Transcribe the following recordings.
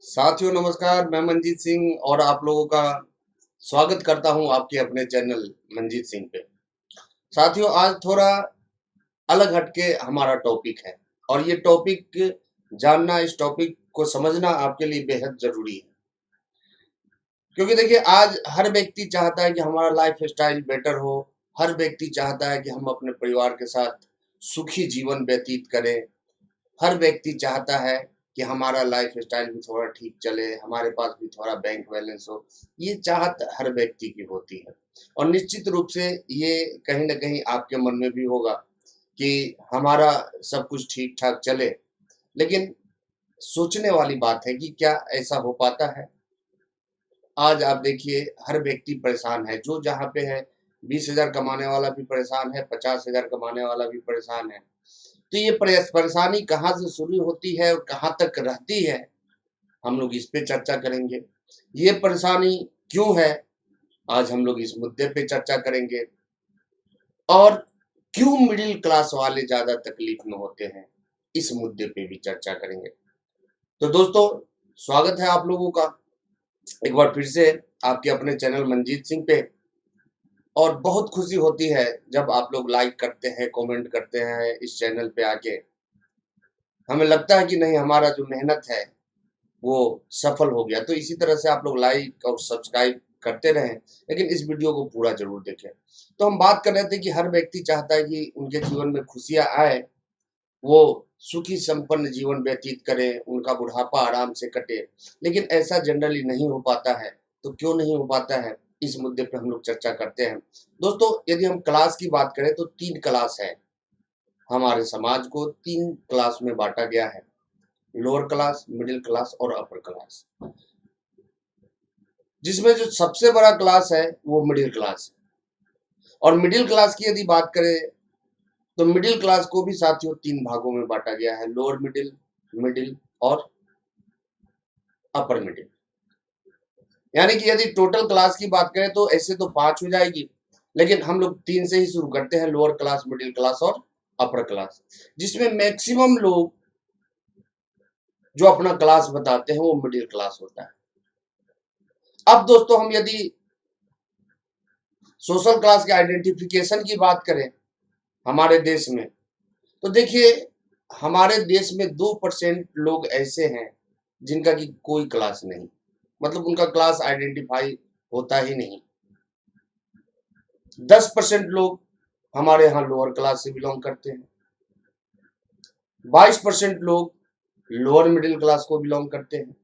साथियों नमस्कार, मैं मंजीत सिंह और आप लोगों का स्वागत करता हूं आपके अपने चैनल मंजीत सिंह पे। साथियों आज थोड़ा अलग हटके हमारा टॉपिक है और ये टॉपिक जानना, इस टॉपिक को समझना आपके लिए बेहद जरूरी है। क्योंकि देखिए आज हर व्यक्ति चाहता है कि हमारा लाइफ स्टाइल बेटर हो। हर व्यक्ति चाहता है कि हम अपने परिवार के साथ सुखी जीवन व्यतीत करें। हर व्यक्ति चाहता है कि हमारा लाइफ स्टाइल भी थोड़ा ठीक चले, हमारे पास भी थोड़ा बैंक बैलेंस हो। ये चाहत हर व्यक्ति की होती है और निश्चित रूप से ये कहीं न कहीं आपके मन में भी होगा कि हमारा सब कुछ ठीक-ठाक चले। लेकिन सोचने वाली बात है कि क्या ऐसा हो पाता है? आज आप देखिए हर व्यक्ति परेशान है, जो जहाँ पे है 20,000 कमाने वाला भी परेशान है, 50,000 कमाने वाला भी परेशान है। तो ये परेशानी कहाँ से शुरू होती है और कहाँ तक रहती है, हम लोग इस पे चर्चा करेंगे। ये परेशानी क्यों है, आज हम लोग इस मुद्दे पे चर्चा करेंगे और क्यों मिडिल क्लास वाले ज़्यादा तकलीफ में होते हैं, इस मुद्दे पे भी चर्चा करेंगे। तो दोस्तों, स्वागत है आप लोगों का एक बार फिर से आपके अपने चैनल मंजीत सिंह पे। और बहुत खुशी होती है जब आप लोग लाइक करते हैं, कमेंट करते हैं इस चैनल पे आके। हमें लगता है कि नहीं, हमारा जो मेहनत है वो सफल हो गया। तो इसी तरह से आप लोग लाइक और सब्सक्राइब करते रहें, लेकिन इस वीडियो को पूरा जरूर देखें। तो हम बात कर रहे थे कि हर व्यक्ति चाहता है कि उनके जीवन में खुशियां आए, वो सुखी संपन्न जीवन व्यतीत करें, उनका बुढ़ापा आराम से कटे। लेकिन ऐसा जनरली नहीं हो पाता है। तो क्यों नहीं हो पाता है, इस मुद्दे पे हम लोग चर्चा करते हैं। दोस्तों, यदि हम क्लास की बात करें तो 3 क्लास है। हमारे समाज को 3 क्लास में बांटा गया है, लोअर क्लास, मिडिल क्लास और अपर क्लास। जिसमें जो सबसे बड़ा क्लास है वो मिडिल क्लास है। और मिडिल क्लास की यदि बात करें तो मिडिल क्लास को भी साथियों 3 भागों में बांटा गया है, लोअर मिडिल, मिडिल और अपर मिडिल। यानी कि यदि टोटल क्लास की बात करें तो ऐसे तो 5 हो जाएगी, लेकिन हम लोग 3 से ही शुरू करते हैं, लोअर क्लास, मिडिल क्लास और अपर क्लास। जिसमें मैक्सिमम लोग जो अपना क्लास बताते हैं वो मिडिल क्लास होता है। अब दोस्तों, हम यदि सोशल क्लास के आइडेंटिफिकेशन की बात करें हमारे देश में, तो देखिए हमारे देश में 2% लोग ऐसे हैं जिनका कि कोई क्लास नहीं, मतलब उनका क्लास आइडेंटिफाई होता ही नहीं। 10% लोग हमारे यहाँ लोअर क्लास से बिलोंग करते हैं। 22% लोग लोअर मिडिल क्लास को बिलोंग करते हैं।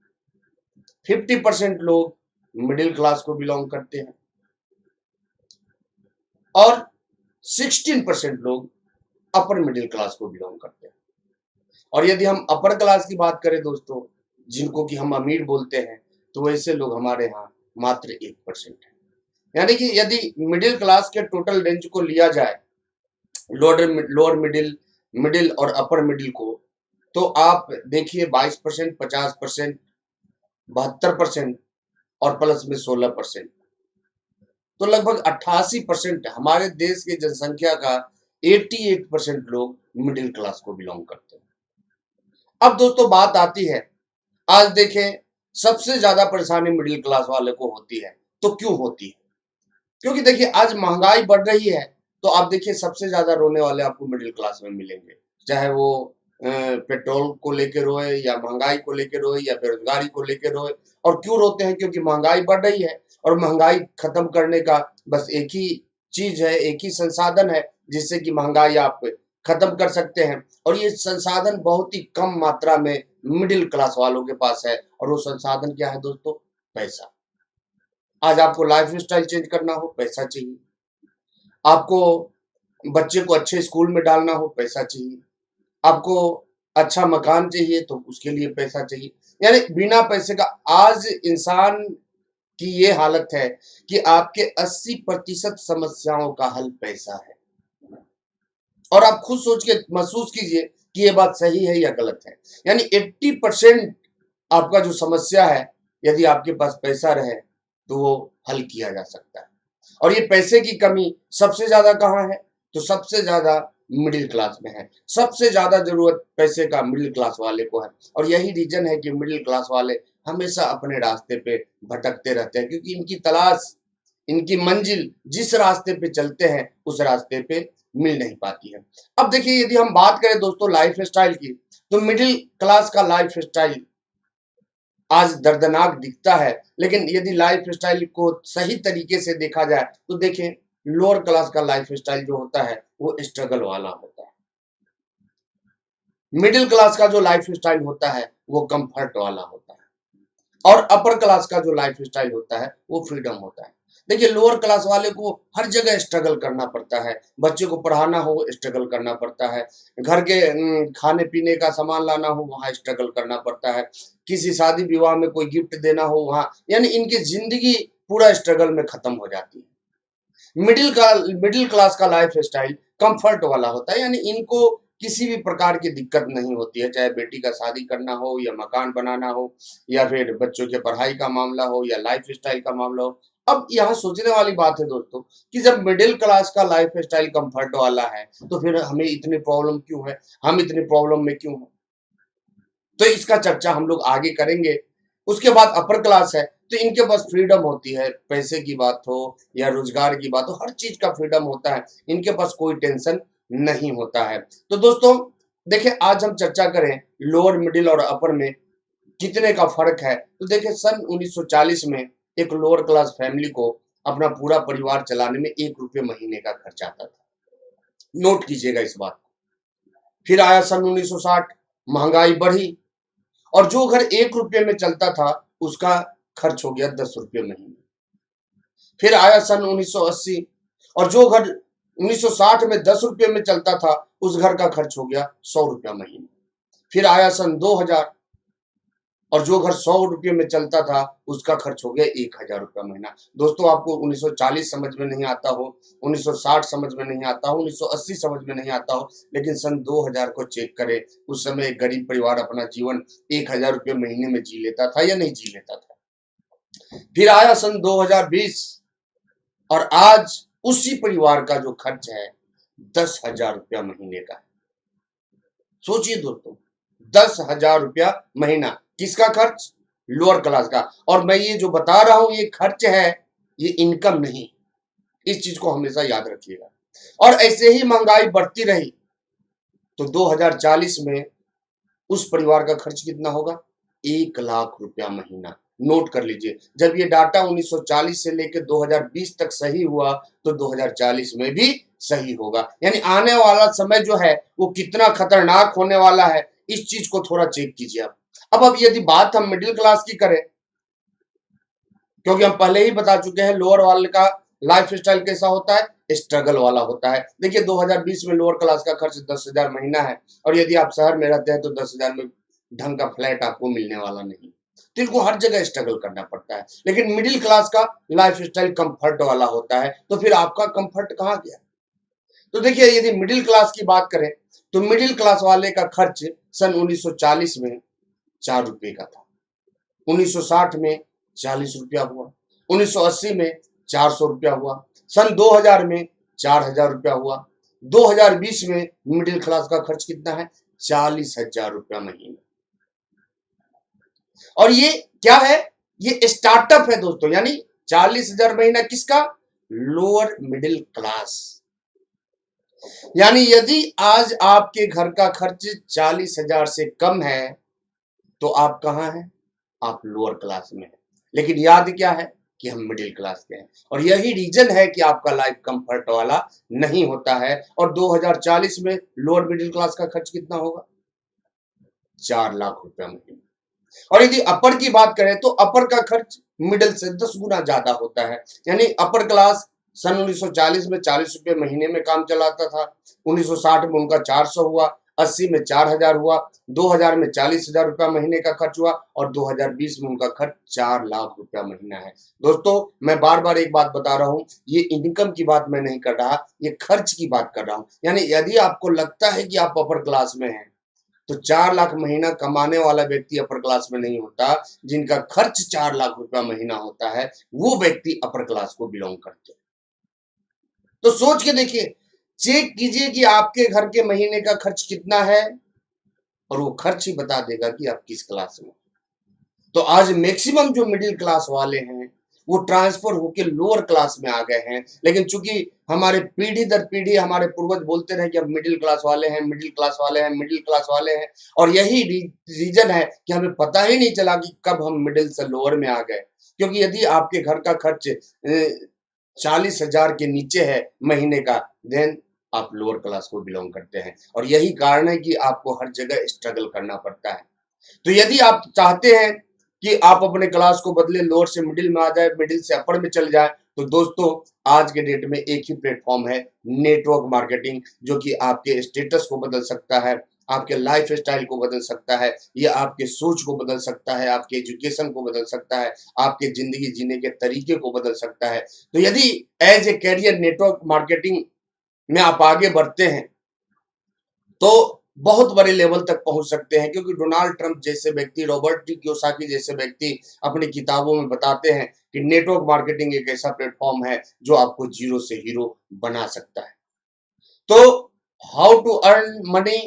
50% लोग मिडिल क्लास को बिलोंग करते हैं और 16% लोग अपर मिडिल क्लास को बिलोंग करते हैं। और यदि हम अपर क्लास की बात करें दोस्तों, जिनको कि हम अमीर बोलते हैं, तो वैसे लोग हमारे यहाँ मात्र 1% है। यानी कि यदि मिडिल क्लास के टोटल रेंज को लिया जाए, लोअर मिडिल, मिडिल और अपर मिडिल को, तो आप देखिए 22%, 50%, 72% और प्लस में 16%, तो लगभग 88% हमारे देश की जनसंख्या का 88% लोग मिडिल क्लास को बिलोंग करते हैं। अब दोस्तों बात आती है, आज देखें सबसे ज्यादा परेशानी मिडिल क्लास वाले को होती है। तो क्यों होती है? क्योंकि देखिए आज महंगाई बढ़ रही है, तो आप देखिए सबसे ज्यादा रोने वाले आपको मिडिल क्लास में मिलेंगे। चाहे वो पेट्रोल को लेकर रोए या महंगाई को लेकर रोए या बेरोजगारी को लेकर रोए। और क्यों रोते हैं? क्योंकि महंगाई बढ़ रही है और महंगाई खत्म करने का बस एक ही चीज है, एक ही संसाधन है जिससे कि महंगाई आप खत्म कर सकते हैं। और ये संसाधन बहुत ही कम मात्रा में मिडिल क्लास वालों के पास है। और वो संसाधन क्या है दोस्तों? पैसा। आज आपको लाइफ स्टाइल चेंज करना हो, पैसा चाहिए। आपको बच्चे को अच्छे स्कूल में डालना हो, पैसा चाहिए। आपको अच्छा मकान चाहिए तो उसके लिए पैसा चाहिए। यानी बिना पैसे का आज इंसान की ये हालत है कि आपके 80% समस्याओं का हल पैसा है। और आप खुद सोच के महसूस कीजिए कि ये बात सही है या गलत है। यानी 80% आपका जो समस्या है, यदि आपके पास पैसा रहे तो वो हल किया जा सकता है। और ये पैसे की कमी सबसे ज्यादा कहाँ है? तो सबसे ज्यादा मिडिल क्लास में है। सबसे ज्यादा जरूरत पैसे का मिडिल क्लास वाले को है। और यही रीजन है कि मिडिल क्लास वाले हमेशा अपने रास्ते पे भटकते रहते हैं, क्योंकि इनकी तलाश, इनकी मंजिल जिस रास्ते पे चलते हैं उस रास्ते पे मिल नहीं पाती है। अब देखिए, यदि हम बात करें दोस्तों लाइफ स्टाइल की, तो मिडिल क्लास का लाइफ स्टाइल आज दर्दनाक दिखता है, लेकिन यदि लाइफ स्टाइल को सही तरीके से देखा जाए तो देखें, लोअर क्लास का लाइफ स्टाइल जो होता है वो स्ट्रगल वाला होता है। मिडिल क्लास का जो लाइफ स्टाइल होता है वो कंफर्ट वाला होता है, और अपर क्लास का जो लाइफ स्टाइल होता है वो फ्रीडम होता है। देखिए, लोअर क्लास वाले को हर जगह स्ट्रगल करना पड़ता है, बच्चे को पढ़ाना हो स्ट्रगल करना पड़ता है, घर के खाने पीने का सामान लाना हो वहां स्ट्रगल करना पड़ता है, किसी शादी विवाह में कोई गिफ्ट देना हो वहां, यानी इनकी जिंदगी पूरा स्ट्रगल में खत्म हो जाती है। मिडिल क्लास का लाइफ स्टाइल कंफर्ट वाला होता है, यानी इनको किसी भी प्रकार की दिक्कत नहीं होती है, चाहे बेटी का शादी करना हो या मकान बनाना हो या फिर बच्चों के पढ़ाई का मामला हो या लाइफ स्टाइल का मामला हो। अब यहाँ सोचने वाली बात है दोस्तों कि जब मिडिल क्लास का लाइफ स्टाइल कंफर्ट वाला है तो फिर हमें इतनी प्रॉब्लम क्यों है, हम इतनी प्रॉब्लम में क्यों हैं? तो इसका चर्चा हम लोग आगे करेंगे। उसके बाद अपर क्लास है, तो इनके पास फ्रीडम होती है, पैसे की बात हो या रोजगार की बात हो, हर चीज का फ्रीडम होता है, इनके पास कोई टेंशन नहीं होता है। तो दोस्तों देखिए, आज हम चर्चा करें लोअर मिडिल और अपर में कितने का फर्क है। तो देखिए, सन 1940 में एक लोअर क्लास फैमिली को अपना पूरा परिवार चलाने में 1 रुपये महीने का खर्च आता था। नोट कीजिएगा इस बात को। फिर आया सन 1960, महंगाई बढ़ी और जो घर 1 रुपये में चलता था उसका खर्च हो गया 10 रुपये महीने। फिर आया सन 1980 और जो घर 1960 में 10 रुपये में चलता था उस घर का खर्च हो गया 100 रुपया महीने। फिर आया सन 2000 और जो घर 100 रुपये में चलता था उसका खर्च हो गया 1000 रुपया महीना। दोस्तों, आपको 1940 समझ में नहीं आता हो, 1960 समझ में नहीं आता हो, 1980 समझ में नहीं आता हो, लेकिन सन 2000 को चेक करें, उस समय एक गरीब परिवार अपना जीवन 1000 रुपये महीने में जी लेता था या नहीं जी लेता था। फिर आया सन 2020 और आज उसी परिवार का जो खर्च है 10,000 रुपया महीने का है। सोचिए दोस्तों, 10,000 रुपया महीना, किसका खर्च? लोअर क्लास का। और मैं ये जो बता रहा हूं ये खर्च है, ये इनकम नहीं। इस चीज को हमेशा याद रखिएगा। और ऐसे ही महंगाई बढ़ती रही तो 2040 में उस परिवार का खर्च कितना होगा? 1,00,000 रुपया महीना। नोट कर लीजिए, जब ये डाटा 1940 से लेकर 2020 तक सही हुआ तो 2040 में भी सही होगा। यानी आने वाला समय जो है वो कितना खतरनाक होने वाला है, इस चीज को थोड़ा चेक कीजिए आप। अब यदि बात हम मिडिल क्लास की करें, क्योंकि हम पहले ही बता चुके हैं लोअर वाले का लाइफ स्टाइल कैसा होता है, स्ट्रगल वाला होता है। देखिए, 2020 में लोअर क्लास का खर्च 10,000 महीना है, और यदि आप शहर में रहते हैं तो 10,000 में ढंग का फ्लैट आपको मिलने वाला नहीं, तो इनको हर जगह स्ट्रगल करना पड़ता है। लेकिन मिडिल क्लास का लाइफ स्टाइल कंफर्ट वाला होता है, तो फिर आपका कंफर्ट कहाँ गया? तो देखिए, यदि मिडिल क्लास की बात करें तो मिडिल क्लास वाले का खर्च सन 1940 में 4 रुपए का था, 1960 में 40 रुपया हुआ, 1980 में 400 रुपया हुआ, सन 2000 में 4,000 रुपया हुआ, 2020 में मिडिल क्लास का खर्च कितना है? 40,000 रुपया महीने। और ये क्या है? ये स्टार्टअप है दोस्तों, यानी 40,000 महीना किसका? Lower middle class. यानी यदि आज आपके घर का खर्च 40,000 से कम है तो आप कहां हैं? आप लोअर क्लास में हैं। लेकिन याद क्या है कि हम मिडिल क्लास के हैं, और यही रीजन है कि आपका लाइफ कंफर्ट वाला नहीं होता है। और 2040 में लोअर मिडिल क्लास का खर्च कितना होगा? 4,00,000 रुपया महीने। और यदि अपर की बात करें तो अपर का खर्च मिडिल से 10 गुना ज्यादा होता है। यानी अपर क्लास सन 1940 में 40 रुपये महीने में काम चलाता था, 1960 में उनका 400 हुआ, 80 में 4,000 हुआ, 2000 में 40,000 रुपया महीने का खर्च हुआ, और 2020 में उनका खर्च 4,00,000 रुपया महीना है। दोस्तों, मैं बार बार एक बात बता रहा हूं, ये इनकम की बात मैं नहीं कर रहा, ये खर्च की बात कर रहा हूं। यानी यदि आपको लगता है कि आप अपर क्लास में हैं तो 4,00,000 महीना कमाने वाला व्यक्ति अपर क्लास में नहीं होता, जिनका खर्च 4,00,000 रुपया महीना होता है वो व्यक्ति अपर क्लास को बिलोंग करते हैं। तो सोच के देखिए, चेक कीजिए कि आपके घर के महीने का खर्च कितना है, और वो खर्च ही बता देगा कि आप किस क्लास में। तो आज मैक्सिमम जो मिडिल क्लास वाले हैं वो ट्रांसफर होके लोअर क्लास में आ गए हैं। लेकिन चूंकि हमारे पीढ़ी दर पीढ़ी हमारे पूर्वज बोलते रहे कि हम मिडिल क्लास वाले हैं, मिडिल क्लास वाले हैं, मिडिल क्लास वाले हैं, और यही रीजन है कि हमें पता ही नहीं चला कि कब हम मिडिल से लोअर में आ गए। क्योंकि यदि आपके घर का खर्च 40,000 के नीचे है महीने का, देन आप लोअर क्लास को बिलोंग करते हैं, और यही कारण है कि आपको हर जगह स्ट्रगल करना पड़ता है। तो यदि आप चाहते हैं कि आप अपने क्लास को बदले, लोअर से मिडिल में आ जाए, मिडिल से अपर में चल जाए, तो दोस्तों आज के डेट में एक ही प्लेटफॉर्म है, नेटवर्क मार्केटिंग, जो कि आपके स्टेटस को बदल सकता है, आपके लाइफ स्टाइल को बदल सकता है, ये आपके सोच को बदल सकता है, आपके एजुकेशन को बदल सकता है, आपके जिंदगी जीने के तरीके को बदल सकता है। तो यदि as a career network marketing में आप आगे बढ़ते हैं तो बहुत बड़े लेवल तक पहुंच सकते हैं, क्योंकि डोनाल्ड ट्रंप जैसे व्यक्ति, रॉबर्ट टी कियोसाकी जैसे व्यक्ति अपनी किताबों में बताते हैं कि नेटवर्क मार्केटिंग एक ऐसा प्लेटफॉर्म है जो आपको जीरो से हीरो बना सकता है। तो how to earn money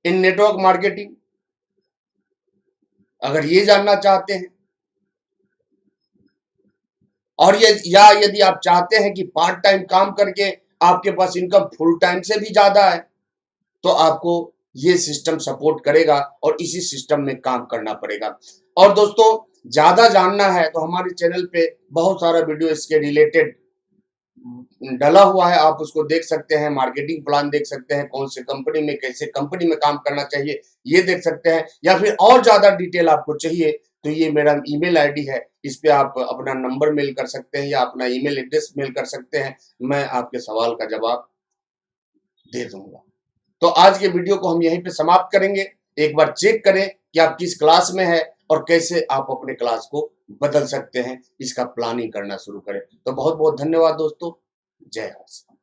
in network marketing, अगर ये जानना चाहते हैं, और ये या यदि आप चाहते हैं कि पार्ट टाइम काम करके आपके पास इनकम फुल टाइम से भी ज्यादा है, तो आपको ये सिस्टम सपोर्ट करेगा और इसी सिस्टम में काम करना पड़ेगा। और दोस्तों ज्यादा जानना है तो हमारे चैनल पे बहुत सारा वीडियो इसके रिलेटेड डला हुआ है, आप उसको देख सकते हैं, मार्केटिंग प्लान देख सकते हैं, कौन से कंपनी में कैसे कंपनी में काम करना चाहिए ये देख सकते हैं, या फिर और ज्यादा डिटेल आपको चाहिए तो ये मेरा ईमेल आईडी है, इस पे आप अपना नंबर मेल कर सकते हैं या अपना ईमेल एड्रेस मेल कर सकते हैं, मैं आपके सवाल का जवाब दे दूंगा। तो आज के वीडियो को हम यहीं पे समाप्त करेंगे। एक बार चेक करें कि आप किस क्लास में है और कैसे आप अपने क्लास को बदल सकते हैं, इसका प्लानिंग करना शुरू करें। तो बहुत बहुत धन्यवाद दोस्तों, जय हिंद।